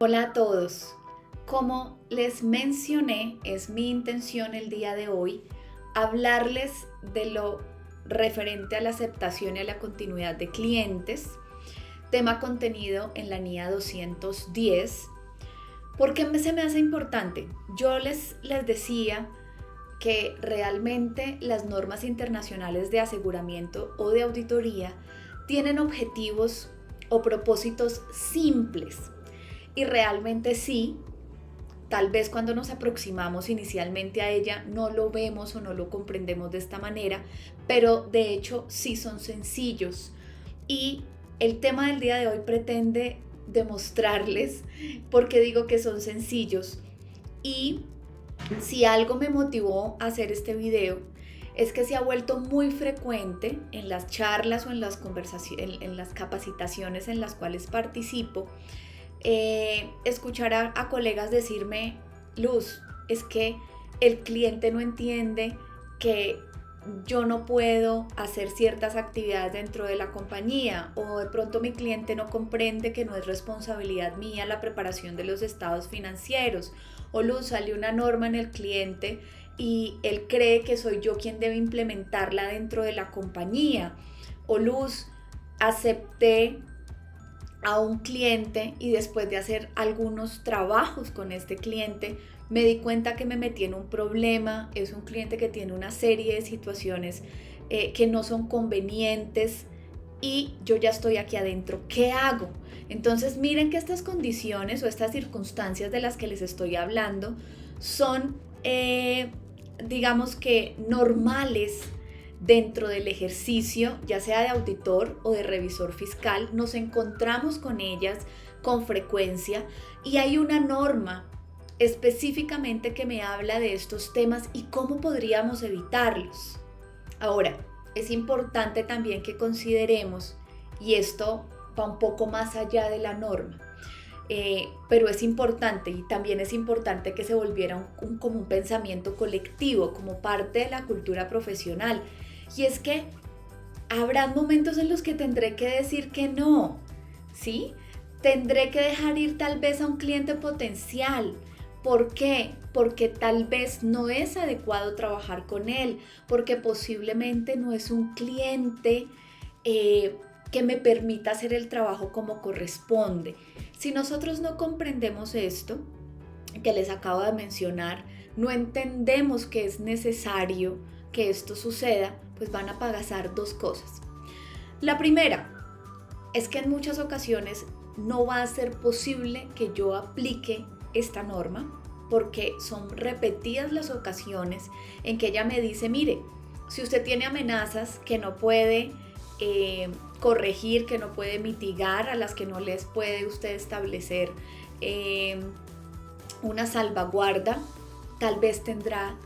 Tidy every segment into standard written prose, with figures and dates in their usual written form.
Hola a todos. Como les mencioné, es mi intención el día de hoy hablarles de lo referente a la aceptación y a la continuidad de clientes, tema contenido en la NIA 210. ¿Por qué se me hace importante? Yo les decía que realmente las normas internacionales de aseguramiento o de auditoría tienen objetivos o propósitos simples. Y realmente sí, tal vez cuando nos aproximamos inicialmente a ella no lo vemos o no lo comprendemos de esta manera, pero de hecho sí son sencillos. Y el tema del día de hoy pretende demostrarles por qué digo que son sencillos. Y si algo me motivó a hacer este video es que se ha vuelto muy frecuente en las charlas o en las conversaciones, en las capacitaciones en las cuales participo, escuchar a colegas decirme: Luz, es que el cliente no entiende que yo no puedo hacer ciertas actividades dentro de la compañía, o de pronto mi cliente no comprende que no es responsabilidad mía la preparación de los estados financieros, o Luz, sale una norma en el cliente y él cree que soy yo quien debe implementarla dentro de la compañía, o Luz, acepté a un cliente y después de hacer algunos trabajos con este cliente me di cuenta que me metí en un problema. Es un cliente que tiene una serie de situaciones que no son convenientes y yo ya estoy aquí adentro. ¿Qué hago? Entonces miren que estas condiciones o estas circunstancias de las que les estoy hablando son digamos que normales dentro del ejercicio, ya sea de auditor o de revisor fiscal. Nos encontramos con ellas con frecuencia y hay una norma específicamente que me habla de estos temas y cómo podríamos evitarlos. Ahora, es importante también que consideremos, y esto va un poco más allá de la norma, pero es importante, y también es importante que se volviera como un pensamiento colectivo, como parte de la cultura profesional. Y es que habrán momentos en los que tendré que decir que no, ¿sí? Tendré que dejar ir tal vez a un cliente potencial. ¿Por qué? Porque tal vez no es adecuado trabajar con él, porque posiblemente no es un cliente que me permita hacer el trabajo como corresponde. Si nosotros no comprendemos esto que les acabo de mencionar, no entendemos que es necesario que esto suceda, pues van a pasar dos cosas. La primera es que en muchas ocasiones no va a ser posible que yo aplique esta norma, porque son repetidas las ocasiones en que ella me dice: mire, si usted tiene amenazas que no puede corregir, que no puede mitigar, a las que no les puede usted establecer una salvaguarda, tal vez tendrá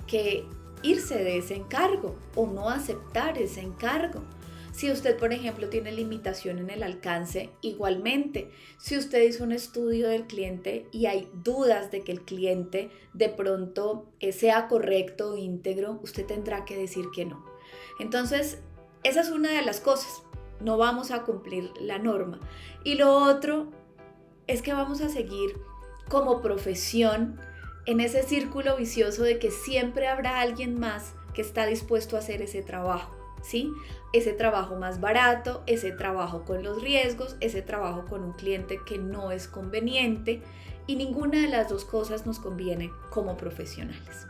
que irse de ese encargo o no aceptar ese encargo. Si usted, por ejemplo, tiene limitación en el alcance, igualmente, si usted hizo un estudio del cliente y hay dudas de que el cliente de pronto sea correcto o íntegro, usted tendrá que decir que no. Entonces, esa es una de las cosas. No vamos a cumplir la norma. Y lo otro es que vamos a seguir como profesión en ese círculo vicioso de que siempre habrá alguien más que está dispuesto a hacer ese trabajo, ¿sí? Ese trabajo más barato, ese trabajo con los riesgos, ese trabajo con un cliente que no es conveniente, y ninguna de las dos cosas nos conviene como profesionales.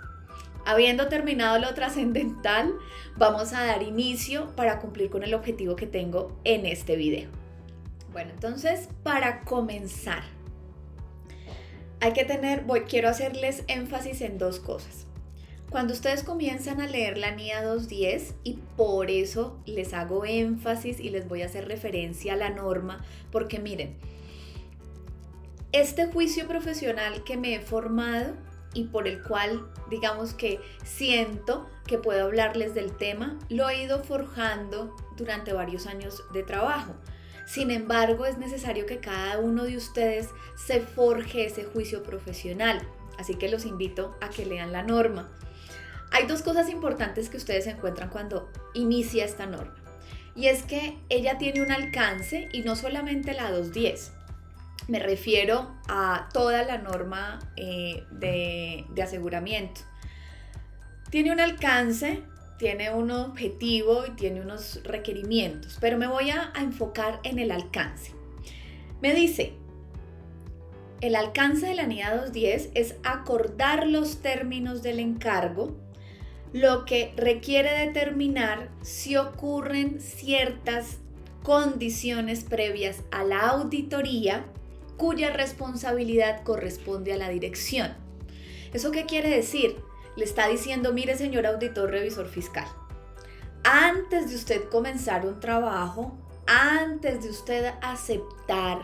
Habiendo terminado lo trascendental, vamos a dar inicio para cumplir con el objetivo que tengo en este video. Bueno, entonces, para comenzar, quiero hacerles énfasis en dos cosas. Cuando ustedes comienzan a leer la NIA 210, y por eso les hago énfasis y les voy a hacer referencia a la norma, porque miren, este juicio profesional que me he formado y por el cual, digamos que siento que puedo hablarles del tema, lo he ido forjando durante varios años de trabajo. Sin embargo, es necesario que cada uno de ustedes se forje ese juicio profesional. Así que los invito a que lean la norma. Hay dos cosas importantes que ustedes encuentran cuando inicia esta norma. Y es que ella tiene un alcance, y no solamente la 210. Me refiero a toda la norma de aseguramiento. Tiene un alcance, tiene un objetivo y tiene unos requerimientos, pero me voy a enfocar en el alcance. Me dice, el alcance de la NIA 210 es acordar los términos del encargo, lo que requiere determinar si ocurren ciertas condiciones previas a la auditoría cuya responsabilidad corresponde a la dirección. ¿Eso qué quiere decir? Le está diciendo, mire señor auditor revisor fiscal, antes de usted comenzar un trabajo, antes de usted aceptar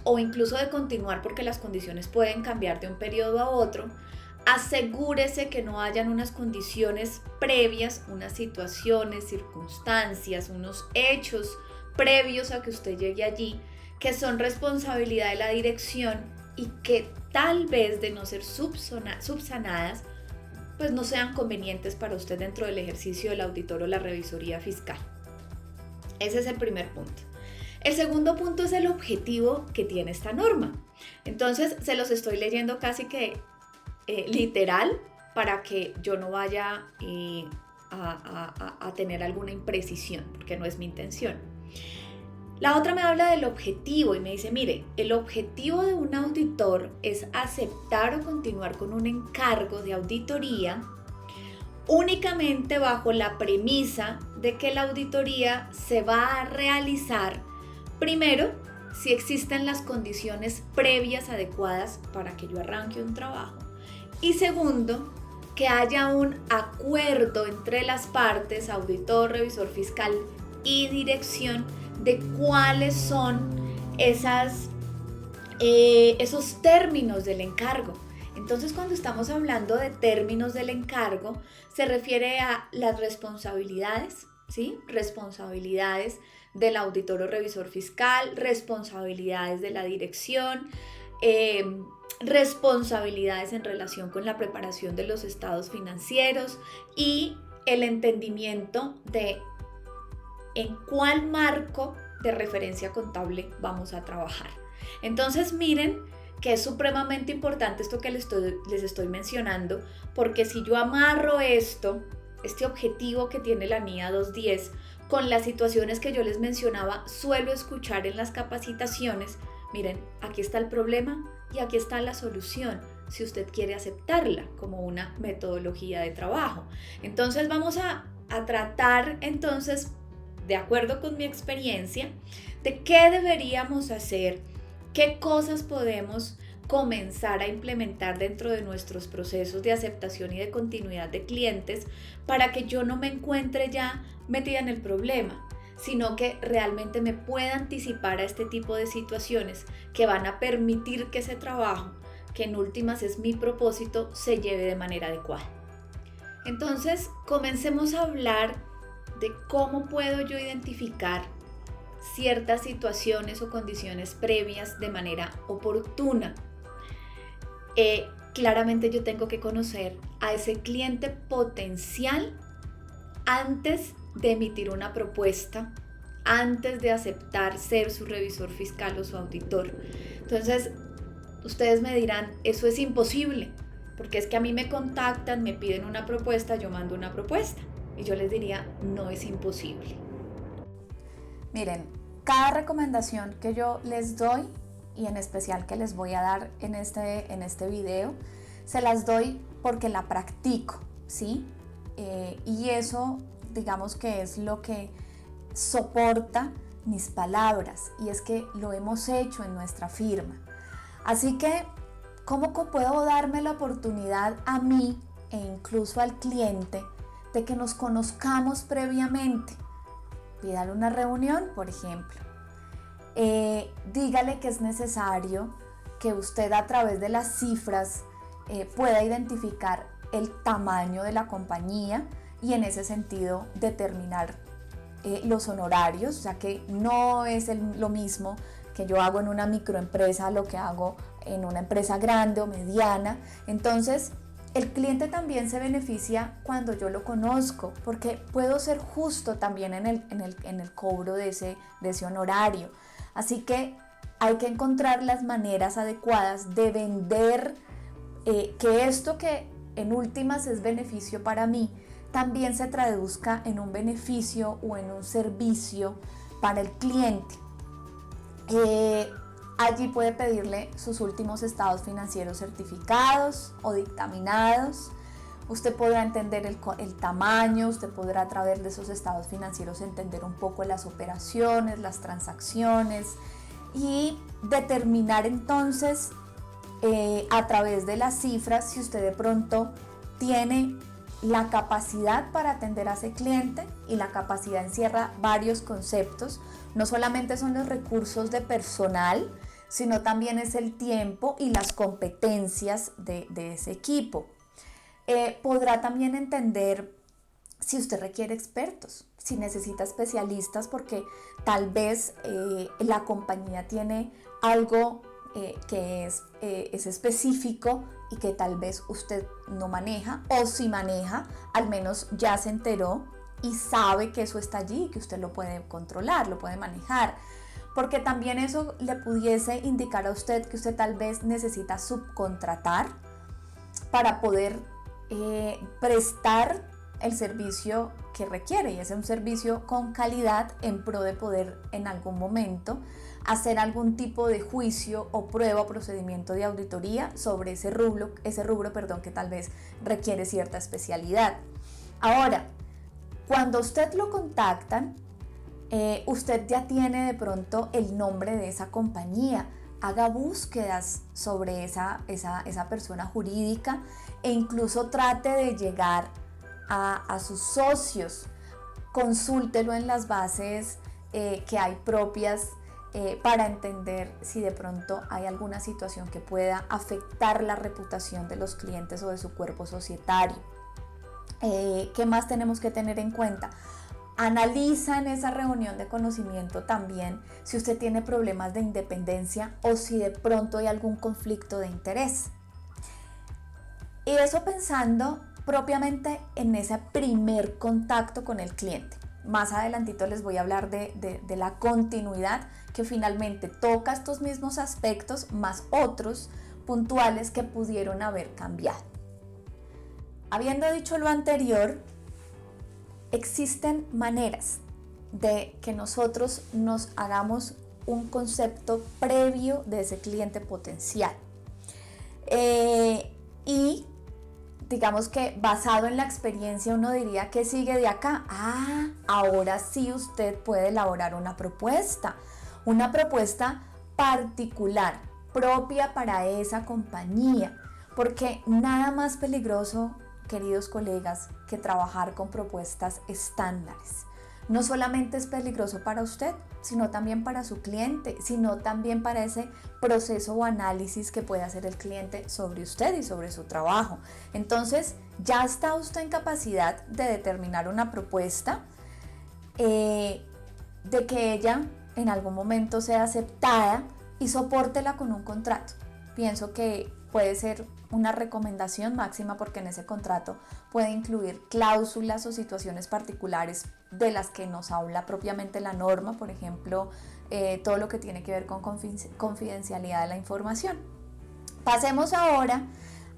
o incluso de continuar porque las condiciones pueden cambiar de un periodo a otro, asegúrese que no hayan unas condiciones previas, unas situaciones, circunstancias, unos hechos previos a que usted llegue allí que son responsabilidad de la dirección y que tal vez de no ser subsanadas, pues no sean convenientes para usted dentro del ejercicio del auditor o la revisoría fiscal. Ese es el primer punto. El segundo punto es el objetivo que tiene esta norma. Entonces se los estoy leyendo casi que literal para que yo no vaya a tener alguna imprecisión, porque no es mi intención. La otra me habla del objetivo y me dice, mire, el objetivo de un auditor es aceptar o continuar con un encargo de auditoría únicamente bajo la premisa de que la auditoría se va a realizar primero si existen las condiciones previas adecuadas para que yo arranque un trabajo y segundo, que haya un acuerdo entre las partes, auditor, revisor fiscal y dirección, de cuáles son esos términos del encargo. Entonces, cuando estamos hablando de términos del encargo, se refiere a las responsabilidades, ¿sí? Responsabilidades del auditor o revisor fiscal, responsabilidades de la dirección, responsabilidades en relación con la preparación de los estados financieros y el entendimiento de en cuál marco de referencia contable vamos a trabajar. Entonces miren que es supremamente importante esto que les estoy mencionando, porque si yo amarro este objetivo que tiene la NIA 210 con las situaciones que yo les mencionaba, suelo escuchar en las capacitaciones, miren, aquí está el problema y aquí está la solución, si usted quiere aceptarla como una metodología de trabajo. Entonces vamos a tratar entonces, de acuerdo con mi experiencia, de qué deberíamos hacer, qué cosas podemos comenzar a implementar dentro de nuestros procesos de aceptación y de continuidad de clientes para que yo no me encuentre ya metida en el problema, sino que realmente me pueda anticipar a este tipo de situaciones que van a permitir que ese trabajo, que en últimas es mi propósito, se lleve de manera adecuada. Entonces, comencemos a hablar de cómo puedo yo identificar ciertas situaciones o condiciones previas de manera oportuna. Claramente yo tengo que conocer a ese cliente potencial antes de emitir una propuesta, antes de aceptar ser su revisor fiscal o su auditor. Entonces, ustedes me dirán, eso es imposible, porque es que a mí me contactan, me piden una propuesta, yo mando una propuesta. Y yo les diría, no es imposible. Miren, cada recomendación que yo les doy, y en especial que les voy a dar en este video, se las doy porque la practico, ¿sí? Y eso, digamos que es lo que soporta mis palabras, y es que lo hemos hecho en nuestra firma. Así que, ¿cómo puedo darme la oportunidad a mí e incluso al cliente de que nos conozcamos previamente? Pídale una reunión, por ejemplo. Dígale que es necesario que usted a través de las cifras pueda identificar el tamaño de la compañía y en ese sentido determinar los honorarios, o sea que no es lo mismo que yo hago en una microempresa a lo que hago en una empresa grande o mediana. Entonces, el cliente también se beneficia cuando yo lo conozco, porque puedo ser justo también en el cobro de ese honorario. Así que hay que encontrar las maneras adecuadas de vender que esto que en últimas es beneficio para mí, también se traduzca en un beneficio o en un servicio para el cliente. Allí puede pedirle sus últimos estados financieros certificados o dictaminados. Usted podrá entender el tamaño, usted podrá a través de esos estados financieros entender un poco las operaciones, las transacciones y determinar entonces a través de las cifras si usted de pronto tiene la capacidad para atender a ese cliente, y la capacidad encierra varios conceptos. No solamente son los recursos de personal, sino también es el tiempo y las competencias de ese equipo. Podrá también entender si usted requiere expertos, si necesita especialistas, porque tal vez la compañía tiene algo que es específico y que tal vez usted no maneja, o si maneja, al menos ya se enteró y sabe que eso está allí, que usted lo puede controlar, lo puede manejar, porque también eso le pudiese indicar a usted que usted tal vez necesita subcontratar para poder prestar el servicio que requiere, y es un servicio con calidad en pro de poder en algún momento hacer algún tipo de juicio o prueba o procedimiento de auditoría sobre ese rubro, que tal vez requiere cierta especialidad. Ahora, cuando usted lo contactan, usted ya tiene de pronto el nombre de esa compañía. Haga búsquedas sobre esa persona jurídica e incluso trate de llegar a sus socios. Consúltelo en las bases que hay propias para entender si de pronto hay alguna situación que pueda afectar la reputación de los clientes o de su cuerpo societario. ¿Qué más tenemos que tener en cuenta? Analiza en esa reunión de conocimiento también si usted tiene problemas de independencia o si de pronto hay algún conflicto de interés. Y eso pensando propiamente en ese primer contacto con el cliente. Más adelantito les voy a hablar de la continuidad, que finalmente toca estos mismos aspectos más otros puntuales que pudieron haber cambiado. Habiendo dicho lo anterior, existen maneras de que nosotros nos hagamos un concepto previo de ese cliente potencial. Y digamos que basado en la experiencia uno diría que sigue de acá. Ahora sí usted puede elaborar una propuesta particular, propia para esa compañía, porque nada más peligroso, queridos colegas, que trabajar con propuestas estándares. No solamente es peligroso para usted, sino también para su cliente, sino también para ese proceso o análisis que puede hacer el cliente sobre usted y sobre su trabajo. Entonces, ya está usted en capacidad de determinar una propuesta, de que ella en algún momento sea aceptada y sopórtela con un contrato. Pienso que puede ser una recomendación máxima, porque en ese contrato puede incluir cláusulas o situaciones particulares de las que nos habla propiamente la norma, por ejemplo, todo lo que tiene que ver con confidencialidad de la información. Pasemos ahora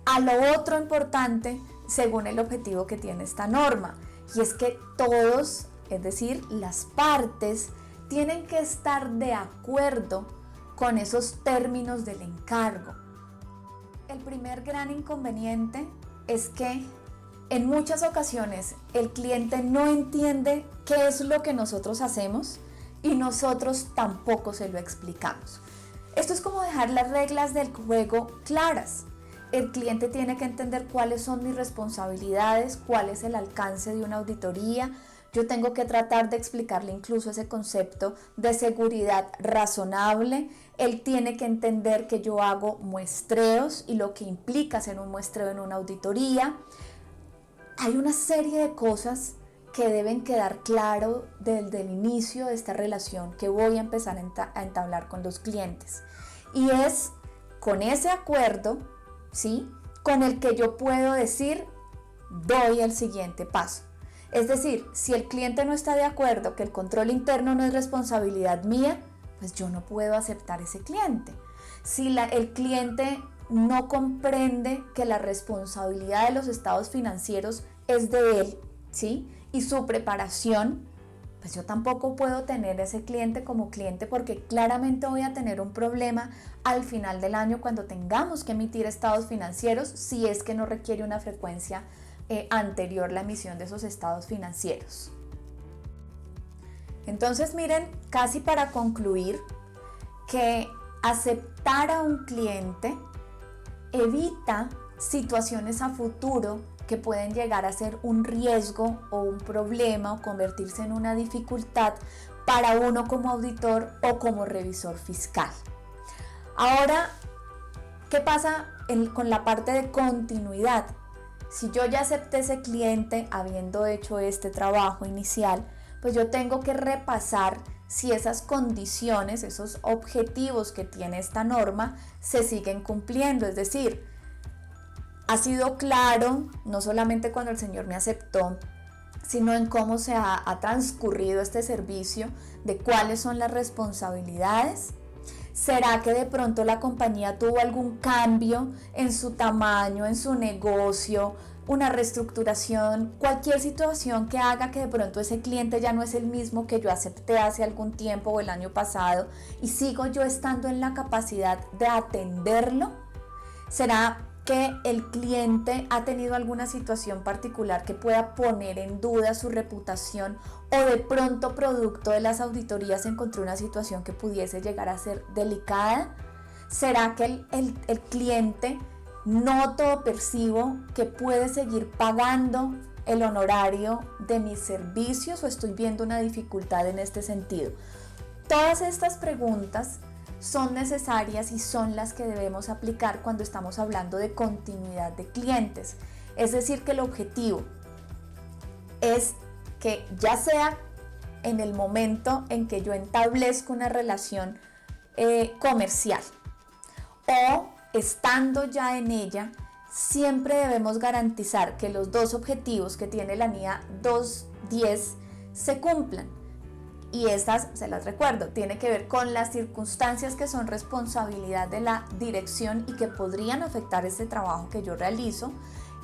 a lo otro importante según el objetivo que tiene esta norma, y es que todos, es decir, las partes, tienen que estar de acuerdo con esos términos del encargo. El primer gran inconveniente es que en muchas ocasiones el cliente no entiende qué es lo que nosotros hacemos y nosotros tampoco se lo explicamos. Esto es como dejar las reglas del juego claras. El cliente tiene que entender cuáles son mis responsabilidades, cuál es el alcance de una auditoría. Yo tengo que tratar de explicarle incluso ese concepto de seguridad razonable. Él tiene que entender que yo hago muestreos y lo que implica hacer un muestreo en una auditoría. Hay una serie de cosas que deben quedar claro desde el inicio de esta relación que voy a empezar a entablar con los clientes. Y es con ese acuerdo, ¿sí?, con el que yo puedo decir, doy el siguiente paso. Es decir, si el cliente no está de acuerdo que el control interno no es responsabilidad mía, pues yo no puedo aceptar ese cliente. Si el cliente no comprende que la responsabilidad de los estados financieros es de él, ¿sí? Y su preparación, pues yo tampoco puedo tener ese cliente como cliente, porque claramente voy a tener un problema al final del año cuando tengamos que emitir estados financieros, si es que no requiere una frecuencia anterior la emisión de esos estados financieros. Entonces miren, casi para concluir, que aceptar a un cliente evita situaciones a futuro que pueden llegar a ser un riesgo o un problema o convertirse en una dificultad para uno como auditor o como revisor fiscal. Ahora, ¿qué pasa con la parte de continuidad? Si yo ya acepté ese cliente habiendo hecho este trabajo inicial, pues yo tengo que repasar si esas condiciones, esos objetivos que tiene esta norma se siguen cumpliendo. Es decir, ha sido claro, no solamente cuando el señor me aceptó, sino en cómo se ha transcurrido este servicio, de cuáles son las responsabilidades. ¿Será que de pronto la compañía tuvo algún cambio en su tamaño, en su negocio, una reestructuración, cualquier situación que haga que de pronto ese cliente ya no es el mismo que yo acepté hace algún tiempo o el año pasado, y sigo yo estando en la capacidad de atenderlo? ¿Será que el cliente ha tenido alguna situación particular que pueda poner en duda su reputación, o de pronto producto de las auditorías encontró una situación que pudiese llegar a ser delicada? ¿Será que el cliente noto o percibo que puede seguir pagando el honorario de mis servicios, o estoy viendo una dificultad en este sentido? Todas estas preguntas son necesarias y son las que debemos aplicar cuando estamos hablando de continuidad de clientes. Es decir, que el objetivo es que, ya sea en el momento en que yo establezco una relación comercial o estando ya en ella, siempre debemos garantizar que los dos objetivos que tiene la NIA 210 se cumplan. Y estas, se las recuerdo, tiene que ver con las circunstancias que son responsabilidad de la dirección y que podrían afectar este trabajo que yo realizo,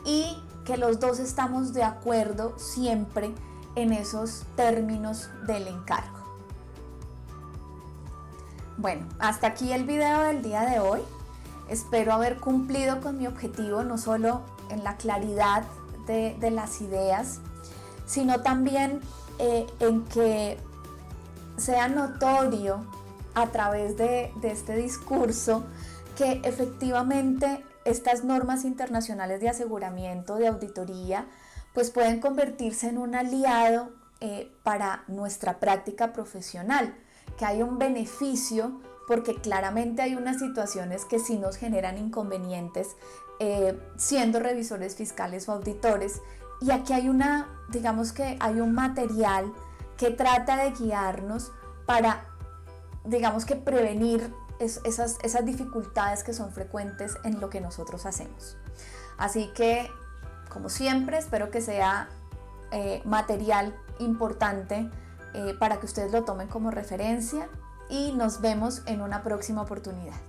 y que los dos estamos de acuerdo siempre en esos términos del encargo. Bueno, hasta aquí el video del día de hoy. Espero haber cumplido con mi objetivo, no solo en la claridad de las ideas, sino también en que sea notorio a través de este discurso que efectivamente estas normas internacionales de aseguramiento, de auditoría, pues pueden convertirse en un aliado para nuestra práctica profesional, que hay un beneficio, porque claramente hay unas situaciones que sí nos generan inconvenientes siendo revisores fiscales o auditores, y aquí hay digamos que hay un material que trata de guiarnos para, digamos que, prevenir esas dificultades que son frecuentes en lo que nosotros hacemos. Así que, como siempre, espero que sea material importante para que ustedes lo tomen como referencia, y nos vemos en una próxima oportunidad.